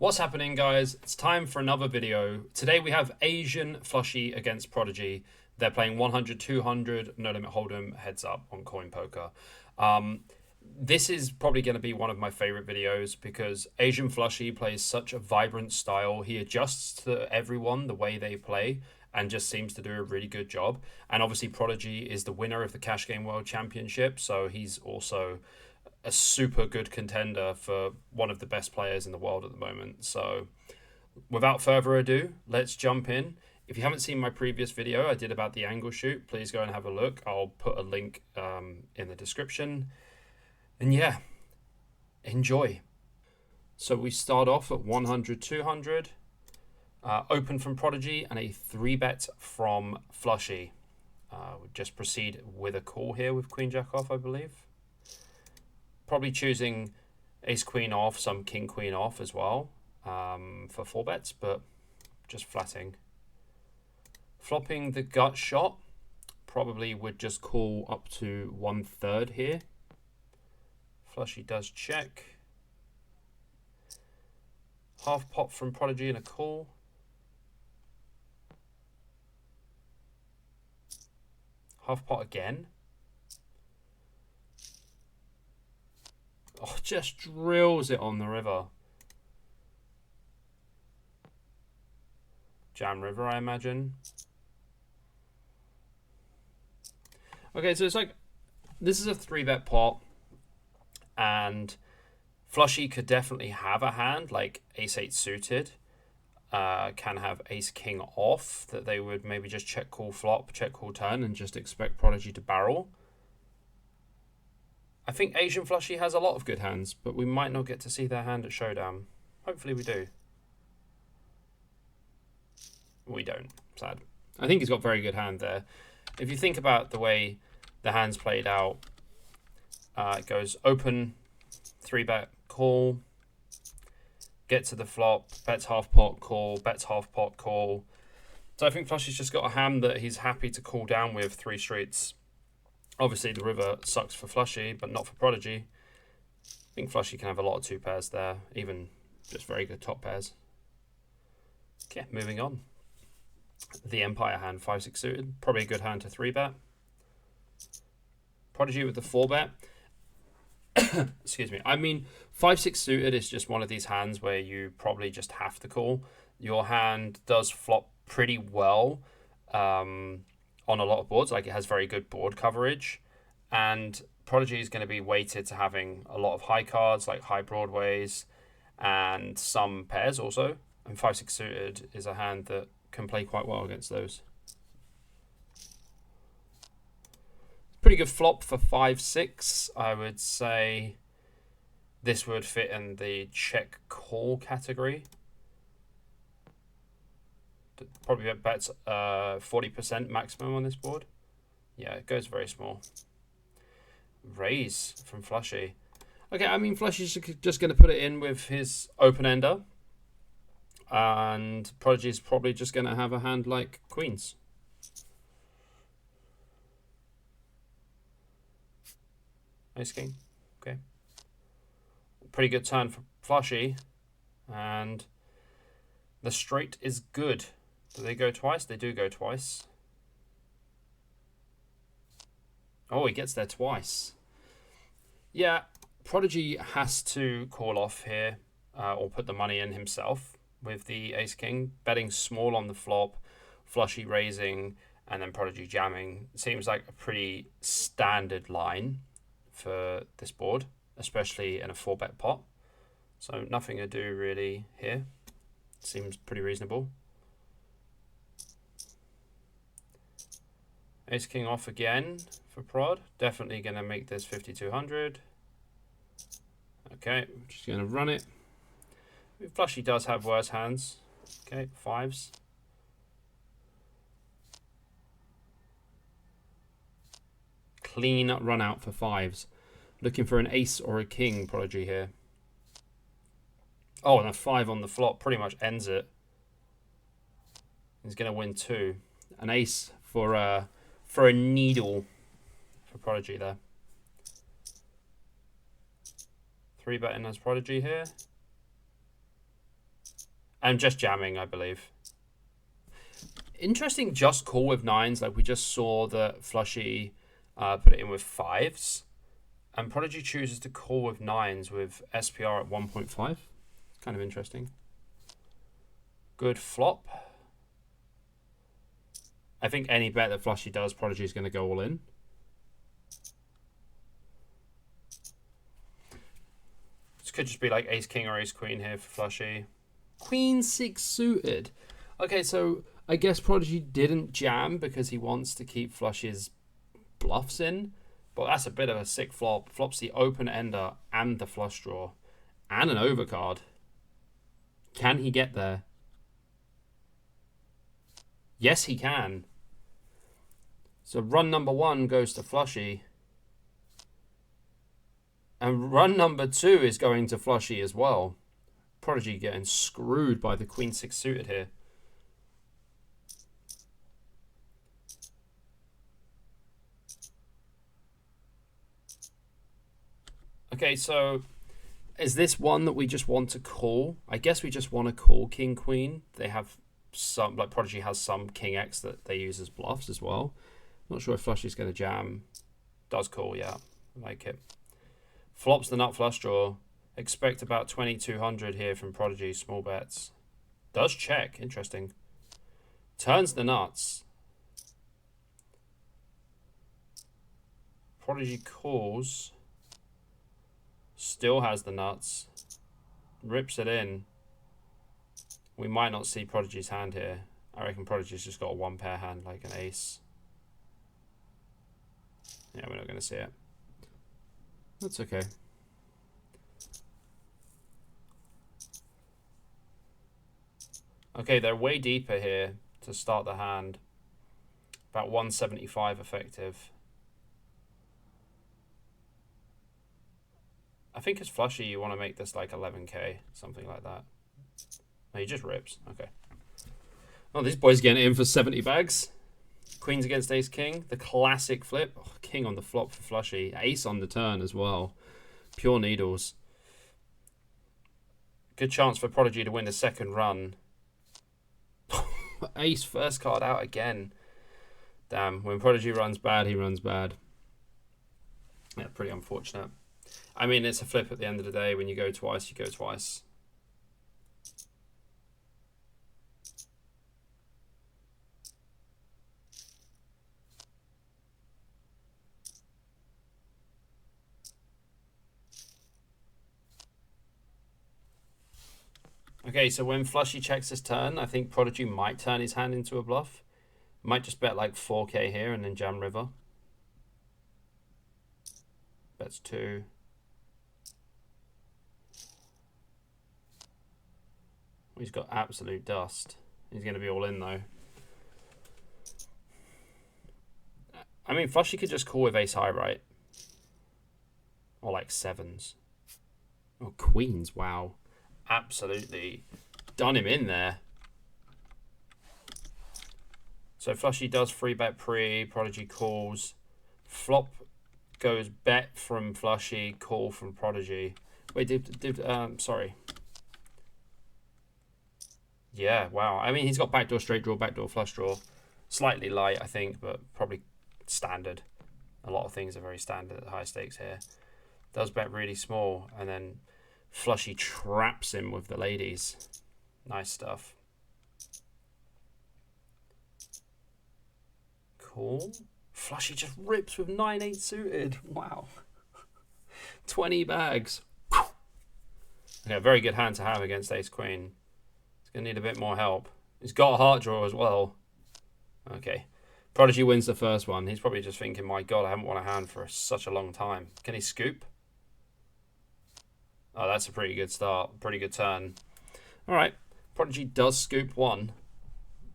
What's happening, guys? It's time for another video. Today we have AsianFlushie against Prodigy. They're playing 100, 200, no limit hold'em, heads up on Coinpoker. This is probably going to be one of my favorite videos because AsianFlushie plays such a vibrant style. He adjusts to everyone the way they play and just seems to do a really good job. And obviously Prodigy is the winner of the Cash Game World Championship, so he's also a super good contender for one of the best players in the world at the moment. So without further ado, let's jump in. If you haven't seen my previous video I did about the angle shoot, please go and have a look. I'll put a link in the description. And yeah, enjoy. So we start off at 100, 200. Open from Prodigy and a 3-bet from Flushie. We'll just proceed with a call here with Queen Jack off, I believe. Probably choosing ace queen off, some king queen off as well for 4 bets, but just flatting. Flopping the gut shot, probably would just call up to 1/3 here. Flushie does check. Half pot from Prodigy and a call. Half pot again. Oh, just drills it on the river. Jam river, I imagine. Okay, so it's like, this is a 3-bet pot, and Flushie could definitely have a hand like ace-8 suited. Can have ace-king off that they would maybe just check call flop, check call turn, and just expect Prodigy to barrel. I think AsianFlushie has a lot of good hands, but we might not get to see their hand at showdown. Hopefully we do. We don't. Sad. I think he's got very good hand there. If you think about the way the hand's played out, it goes open, 3-bet, call, get to the flop, bets half pot, call, bets half pot, call. So I think Flushie's just got a hand that he's happy to call down with 3 streets. Obviously, the river sucks for Flushie, but not for Prodigy. I think Flushie can have a lot of 2 pairs there, even just very good top pairs. Okay, moving on. The Empire hand, 5-6 suited. Probably a good hand to 3-bet. Prodigy with the 4-bet. Excuse me. I mean, 5-6 suited is just one of these hands where you probably just have to call. Your hand does flop pretty well. On a lot of boards, like it has very good board coverage, and Prodigy is going to be weighted to having a lot of high cards like high broadways and some pairs also, and 5-6 suited is a hand that can play quite well against those. Pretty good flop for 5-6. I would say this would fit in the check call category. Probably bets 40% maximum on this board. Yeah, it goes very small. Raise from Flushie. Okay, I mean, Flushie's just going to put it in with his open ender. And Prodigy's probably just going to have a hand like queens. Ace king. Okay. Pretty good turn for Flushie. And the straight is good. Do they go twice? They do go twice. Oh, he gets there twice. Yeah, Prodigy has to call off here or put the money in himself with the ace-king. Betting small on the flop, Flushie raising, and then Prodigy jamming. Seems like a pretty standard line for this board, especially in a 4-bet pot. So nothing to do really here. Seems pretty reasonable. Ace king off again for Prod. Definitely going to make this 5200. Okay, I'm just going to run it. Flushie does have worse hands. Okay, 5s. Clean run out for 5s. Looking for an ace or a king, Prodigy here. Oh, and a 5 on the flop pretty much ends it. He's going to win 2. An ace for a needle for Prodigy there. 3-betting as Prodigy here. And just jamming, I believe. Interesting, just call with nines. Like we just saw that Flushy put it in with fives. And Prodigy chooses to call with nines with SPR at 1.5. Kind of interesting. Good flop. I think any bet that Flushy does, Prodigy is going to go all in. This could just be like ace king or ace queen here for Flushy. Queen six suited. Okay, so I guess Prodigy didn't jam because he wants to keep Flushy's bluffs in. But that's a bit of a sick flop. Flops the open ender and the flush draw. And an overcard. Can he get there? Yes, he can. So run number one goes to Flushy. And run number two is going to Flushy as well. Prodigy getting screwed by the queen six suited here. Okay, so is this one that we just want to call? I guess we just want to call king queen. They have some, like Prodigy has some king x that they use as bluffs as well. Not sure if Flushy's going to jam. Does call, yeah. I like it. Flops the nut flush draw. Expect about 2200 here from Prodigy, small bets. Does check, interesting. Turns the nuts. Prodigy calls. Still has the nuts. Rips it in. We might not see Prodigy's hand here. I reckon Prodigy's just got a one pair hand like an ace. Yeah, we're not going to see it. That's okay. Okay, they're way deeper here to start the hand. About 175 effective. I think as Flushy, you want to make this like 11k, something like that. No, he just rips. Okay. Oh, this boy's getting in for 70 bags. Queens against ace king. The classic flip. Oh, king on the flop for Flushy. Ace on the turn as well. Pure needles. Good chance for Prodigy to win the second run. Ace first card out again. Damn, when Prodigy runs bad, he runs bad. Yeah, pretty unfortunate. I mean, it's a flip at the end of the day. When you go twice, you go twice. Okay, so when Flushy checks his turn, I think Prodigy might turn his hand into a bluff. Might just bet like 4k here and then jam river. Bets 2. He's got absolute dust. He's going to be all in though. I mean, Flushy could just call with ace high, right? Or like sevens. Oh, queens, wow. Absolutely done him in there. So Flushy does free bet pre, Prodigy calls. Flop goes bet from Flushy, call from Prodigy. Wait, sorry. Yeah, wow. I mean, he's got backdoor straight draw, backdoor flush draw. Slightly light, I think, but probably standard. A lot of things are very standard at high stakes here. Does bet really small, and then Flushy traps him with the ladies. Nice stuff. Cool. Flushy just rips with 9-8 suited. Wow. 20 bags. Okay, a very good hand to have against ace queen. He's going to need a bit more help. He's got a heart draw as well. Okay. Prodigy wins the first one. He's probably just thinking, my God, I haven't won a hand for such a long time. Can he scoop? Oh, that's a pretty good start. Pretty good turn. All right. Prodigy does scoop one.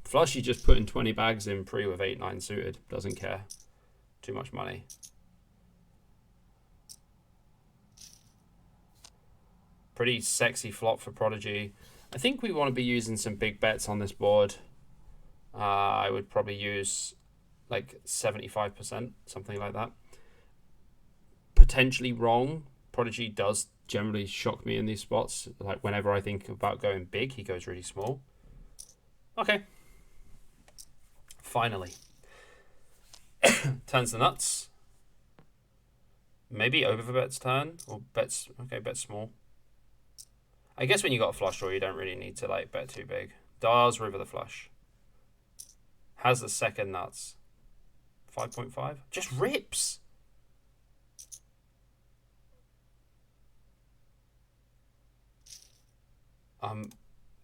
Flushy just putting 20 bags in pre with 8-9 suited. Doesn't care. Too much money. Pretty sexy flop for Prodigy. I think we want to be using some big bets on this board. I would probably use like 75%, something like that. Potentially wrong. Prodigy does generally shock me in these spots. Like whenever I think about going big, he goes really small. Okay. Finally. Turns the nuts. Maybe overbets turn or bets. Okay, bet small. I guess when you got a flush draw, you don't really need to like bet too big. Does river the flush. Has the second nuts. 5.5. Just rips.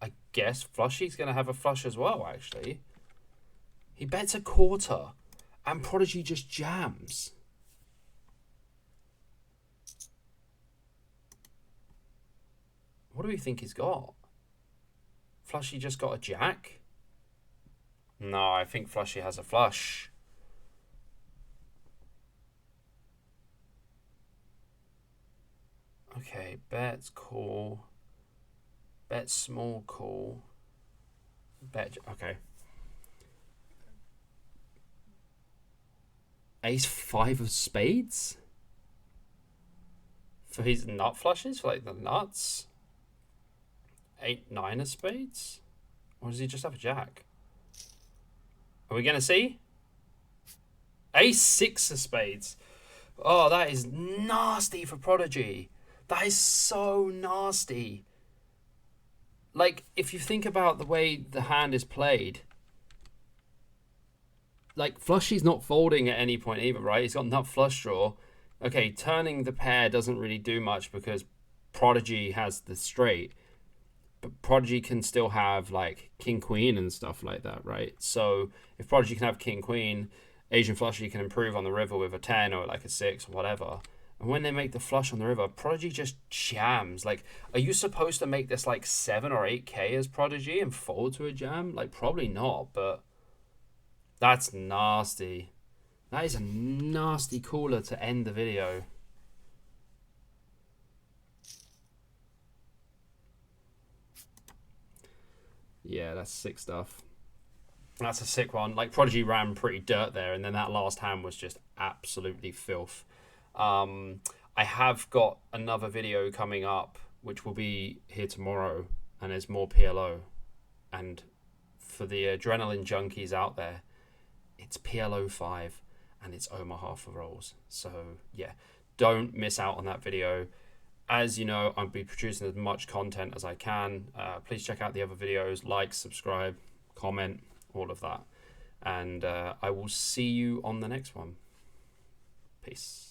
I guess Flushie's going to have a flush as well, actually. He bets a quarter, and Prodigy just jams. What do we think he's got? Flushie just got a jack? No, I think Flushie has a flush. Okay, bet's cool. Bet small, cool. Bet, okay. Ace 5 of spades? For his nut flushes? For like the nuts? 8, 9 of spades? Or does he just have a jack? Are we going to see? Ace 6 of spades. Oh, that is nasty for Prodigy. That is so nasty. Like, if you think about the way the hand is played, like, Flushie's not folding at any point either, right? He's got nut flush draw. Okay, turning the pair doesn't really do much because Prodigy has the straight. But Prodigy can still have, like, king-queen and stuff like that, right? So, if Prodigy can have king-queen, AsianFlushie can improve on the river with a 10 or, like, a 6 or whatever. And when they make the flush on the river, Prodigy just jams. Like, are you supposed to make this like 7 or 8k as Prodigy and fold to a jam? Like, probably not, but that's nasty. That is a nasty caller to end the video. Yeah, that's sick stuff. That's a sick one. Like, Prodigy ran pretty dirt there, and then that last hand was just absolutely filth. I have got another video coming up, which will be here tomorrow, and there's more PLO. And for the adrenaline junkies out there, it's PLO 5, and it's Omaha for rolls. So, yeah, don't miss out on that video. As you know, I'll be producing as much content as I can. Please check out the other videos, like, subscribe, comment, all of that. And I will see you on the next one. Peace.